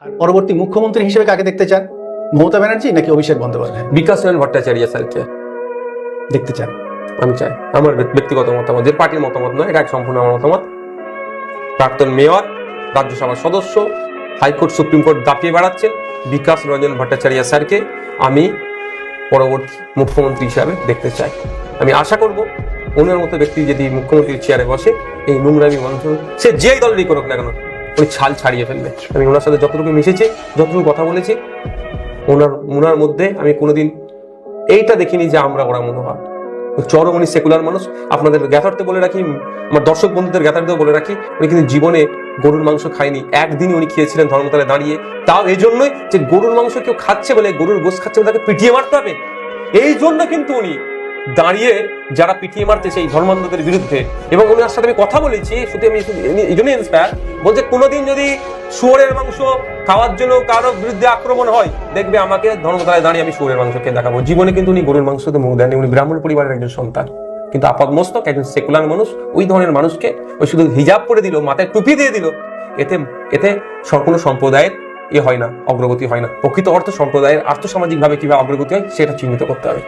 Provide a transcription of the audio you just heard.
আর পরবর্তী মুখ্যমন্ত্রী হিসেবে কাকে দেখতে চান? মমতা ব্যানার্জি নাকি অভিষেক বন্দ্যোপাধ্যায় বিকাশ রঞ্জন ভট্টাচার্য স্যারকে দেখতে চান? আমি চাই। আমার ব্যক্তিগত মতামত, যে পার্টির মতামত নয়, এটা সম্পূর্ণ আমার মতামত। প্রাক্তন মেয়র, রাজ্যসভার সদস্য, হাইকোর্ট সুপ্রিম কোর্ট দাপিয়ে বেড়াচ্ছেন, বিকাশ রঞ্জন ভট্টাচার্য স্যারকে আমি পরবর্তী মুখ্যমন্ত্রী হিসাবে দেখতে চাই। আমি আশা করব ওনার মতো ব্যক্তি যদি মুখ্যমন্ত্রীর চেয়ারে বসে, এই নোংরামি বন্ধ, সে যেই দলেরই করুক না কেন, উনি ছাল ছাড়িয়ে ফেলবে। আমি ওনার সাথে যতটুকু মিশেছি, যতটুকু কথা বলেছি, ওনার মধ্যে আমি কোনোদিন এইটা দেখিনি যে আমরা ওরা মনোভাব। চরম উনি সেকুলার মানুষ। আপনাদের জ্ঞাতার্থে বলে রাখি, আমার দর্শক বন্ধুদের জ্ঞাতার্থেও বলে রাখি, উনি কিন্তু জীবনে গরুর মাংস খায়নি। একদিনই উনি খেয়েছিলেন ধর্মতলায় দাঁড়িয়ে, তাও এই জন্যই যে গরুর মাংস কেউ খাচ্ছে বলে, গরুর গোশ খাচ্ছে বলে তাকে পিটিয়ে মারতে হবে, এই জন্য কিন্তু উনি দাঁড়িয়ে যারা পিটিয়ে মারতে সেই ধর্মান্ধদের বিরুদ্ধে। এবং ওনার সাথে আমি কথা বলেছি, শুধু আমি এই জন্যই ইন্সপায়ার, বলছে কোনোদিন যদি শুয়োরের মাংস খাওয়ার জন্য কারো বিরুদ্ধে আক্রমণ হয়, দেখবে আমাকে ধর্মতলায় দাঁড়িয়ে আমি শুয়োরের মাংস খেয়ে দেখাবো। জীবনে কিন্তু উনি গরুর মাংসতে মুখ দেননি। উনি ব্রাহ্মণ পরিবারের একজন সন্তান, কিন্তু আপাতমস্তক একজন সেকুলার মানুষ। ওই ধরনের মানুষকে ওই শুধু হিজাব করে দিল, মাথায় টুপি দিয়ে দিল, এতে কোনো সম্প্রদায়ের হয় না, অগ্রগতি হয় না। প্রকৃত অর্থ সম্প্রদায়ের আর্থসামাজিকভাবে কিভাবে অগ্রগতি হয় সেটা চিহ্নিত করতে হবে।